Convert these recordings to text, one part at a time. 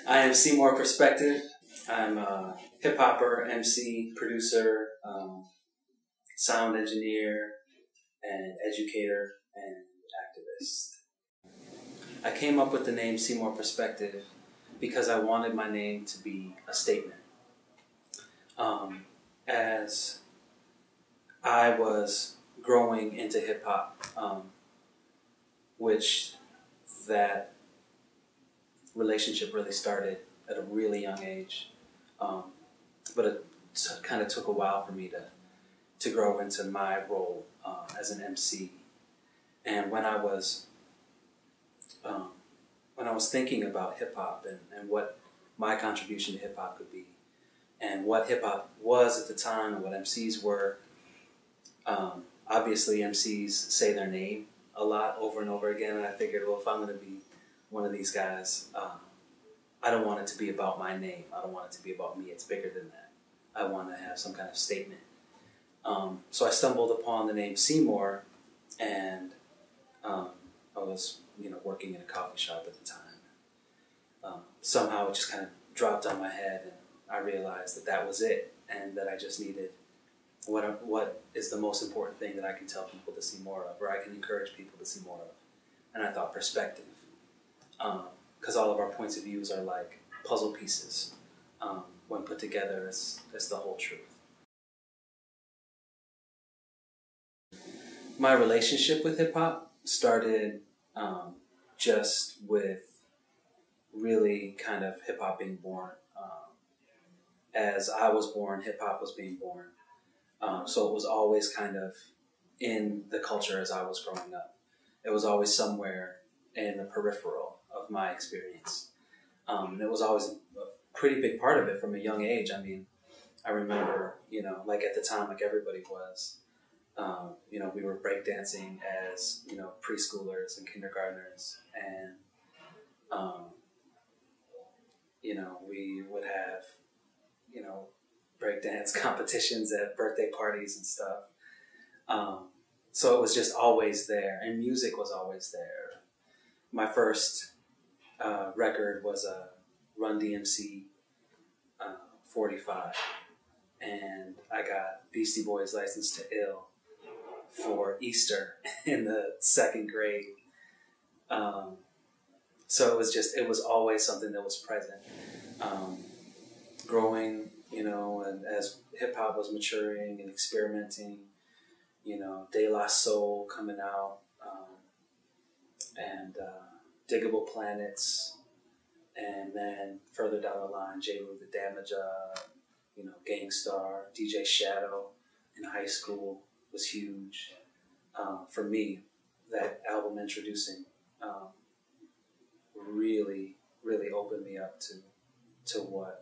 I am Seymour Perspective. I'm a hip-hopper, MC, producer, sound engineer, and educator and activist. I came up with the name Seymour Perspective because I wanted my name to be a statement. As I was growing into hip-hop, which that relationship really started at a really young age, but it kind of took a while for me to grow into my role as an MC. And when I was thinking about hip hop and what my contribution to hip hop could be, and what hip hop was at the time, and what MCs were, obviously MCs say their name a lot over and over again, and I figured, well, if I'm going to be one of these guys, I don't want it to be about my name. I don't want it to be about me. It's bigger than that. I want to have some kind of statement. So I stumbled upon the name Seymour, and I was, working in a coffee shop at the time. Somehow it just kind of dropped on my head, and I realized that was it, and that I just needed what is the most important thing that I can tell people to see more of, or I can encourage people to see more of. And I thought perspective. Because all of our points of views are like puzzle pieces. When put together, it's the whole truth. My relationship with hip-hop started just with really kind of hip-hop being born. As I was born, hip-hop was being born. So it was always kind of in the culture as I was growing up. It was always somewhere in the peripheral of my experience. And it was always a pretty big part of it from a young age. I mean, I remember, like at the time, like everybody was, we were breakdancing as, preschoolers and kindergartners. And, we would have, breakdance competitions at birthday parties and stuff. So it was just always there, and music was always there. My first record was a Run DMC 45, and I got Beastie Boys' License to Ill for Easter in the 2nd grade. So it was always something that was present. Growing, and as hip-hop was maturing and experimenting, De La Soul coming out, and Diggable Planets, and then further down the line, J. Rue the Damager, Gangstar, DJ Shadow in high school was huge. For me, that album Introducing really, really opened me up to what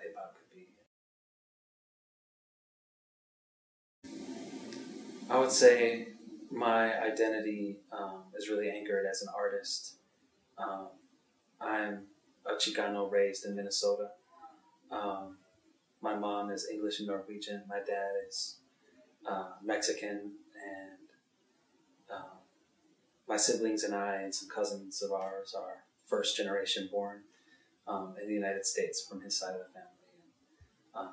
hip hop could be. I would say my identity is really anchored as an artist. I'm a Chicano raised in Minnesota. My mom is English and Norwegian. My dad is Mexican, and my siblings and I and some cousins of ours are first generation born in the United States from his side of the family. And,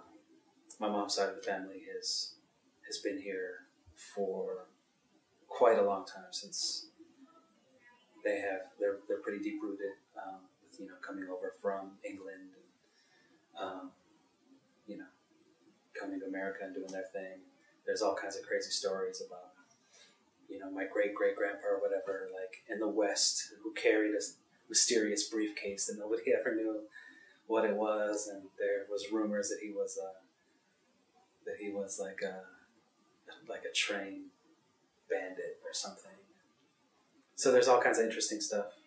my mom's side of the family has been here for quite a long time, since they're pretty deep rooted, with coming over from England, and coming to America and doing their thing. There's all kinds of crazy stories about my great grandpa or whatever, like in the West, who carried a mysterious briefcase that nobody ever knew what it was, and there was rumors that he was like a train bandit or something. So there's all kinds of interesting stuff,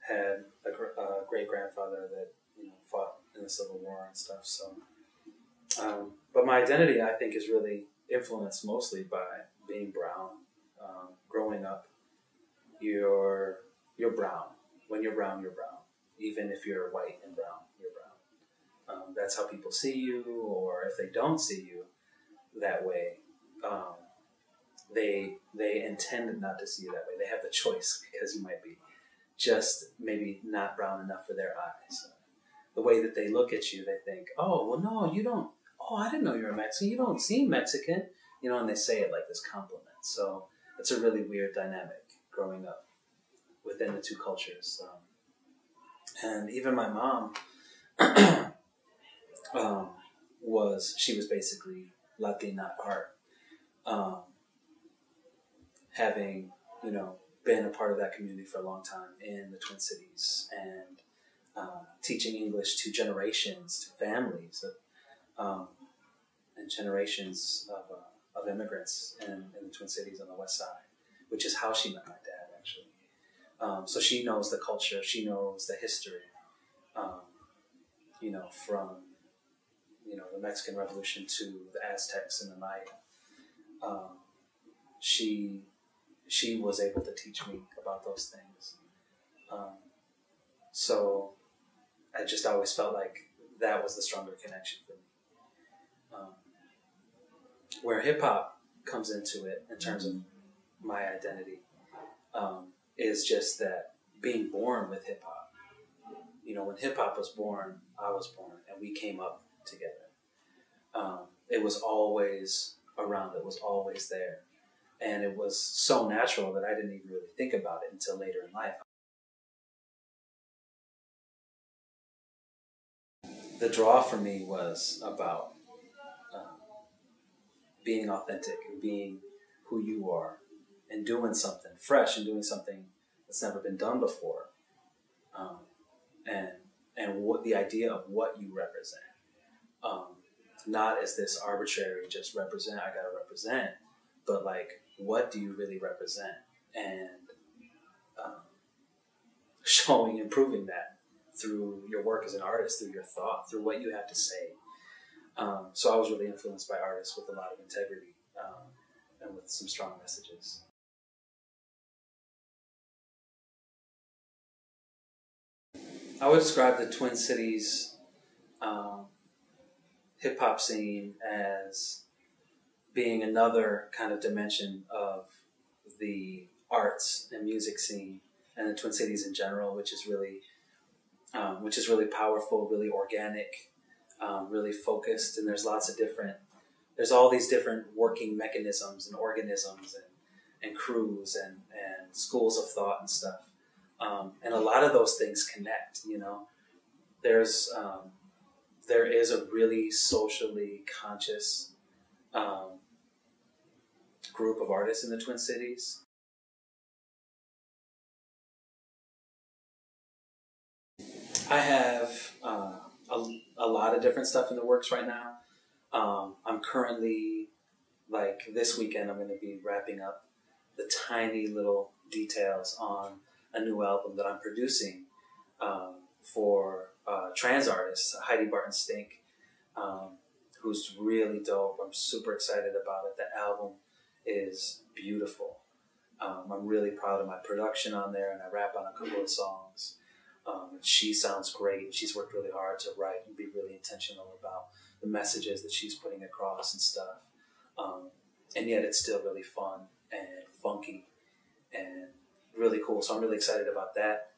had a great grandfather that fought in the Civil War and stuff. So, but my identity, I think, is really influenced mostly by being brown. Growing up, you're brown. When you're brown, you're brown. Even if you're white and brown, you're brown. That's how people see you, or if they don't see you that way, they intend not to see you that way. They have the choice, because you might be just maybe not brown enough for their eyes. The way that they look at you, they think, oh, well, no, you don't. Oh, I didn't know you were Mexican. You don't seem Mexican. You know, and they say it like this compliment. So it's a really weird dynamic growing up within the two cultures. And even my mom she was basically Latina at heart. Having, you know, been a part of that community for a long time in the Twin Cities and teaching English to generations, to families, and generations of immigrants in the Twin Cities on the West Side, which is how she met my dad, actually. So she knows the culture, she knows the history, you know, from, you know, the Mexican Revolution to the Aztecs and the Maya. She was able to teach me about those things. So I just always felt like that was the stronger connection for me. Where hip hop comes into it in terms of my identity is just that being born with hip hop. You know, when hip hop was born, I was born, and we came up together. It was always around, it was always there. And it was so natural that I didn't even really think about it until later in life. The draw for me was about being authentic and being who you are and doing something fresh and doing something that's never been done before. And what the idea of what you represent. Not as this arbitrary, just represent, I gotta represent, but like, what do you really represent? And showing and proving that through your work as an artist, through your thought, through what you have to say. So I was really influenced by artists with a lot of integrity and with some strong messages. I would describe the Twin Cities hip-hop scene as being another kind of dimension of the arts and music scene and the Twin Cities in general, which is really powerful, really organic, really focused. And there's all these different working mechanisms and organisms and crews and schools of thought and stuff. And a lot of those things connect, you know. There is a really socially conscious group of artists in the Twin Cities. I have a lot of different stuff in the works right now. I'm currently, like this weekend, I'm going to be wrapping up the tiny little details on a new album that I'm producing for trans artist Heidi Barton Stink, who's really dope. I'm super excited about it. The album is beautiful. I'm really proud of my production on there, and I rap on a couple of songs. She sounds great. She's worked really hard to write and be really intentional about the messages that she's putting across and stuff. And yet it's still really fun and funky and really cool. So I'm really excited about that.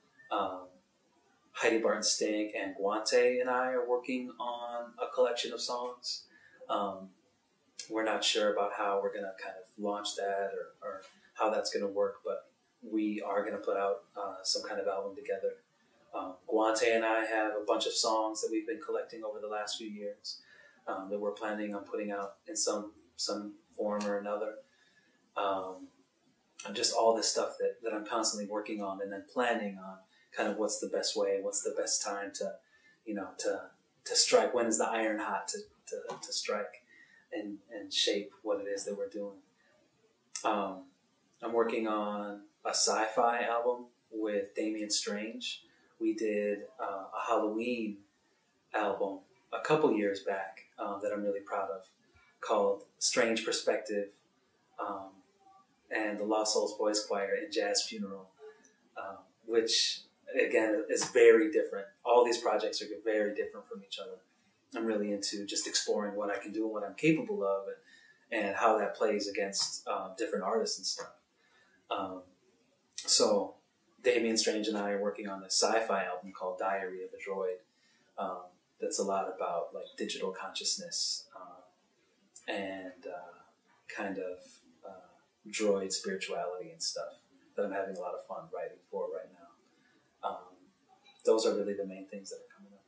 Heidi Barton Stink and Guante and I are working on a collection of songs. We're not sure about how we're going to kind of launch that or how that's going to work, but we are going to put out some kind of album together. Guante and I have a bunch of songs that we've been collecting over the last few years that we're planning on putting out in some form or another. And just all this stuff that I'm constantly working on and then planning on kind of what's the best way, what's the best time to, you know, to strike, when is the iron hot to strike and shape what it is that we're doing. I'm working on a sci-fi album with Damian Strange. We did a Halloween album a couple years back that I'm really proud of, called Strange Perspective and the Lost Souls Boys Choir in Jazz Funeral, which, again, is very different. All these projects are very different from each other. I'm really into just exploring what I can do and what I'm capable of and how that plays against different artists and stuff. So Damian Strange and I are working on a sci-fi album called Diary of a Droid. That's a lot about like digital consciousness and kind of droid spirituality and stuff that I'm having a lot of fun writing for right now. Those are really the main things that are coming up.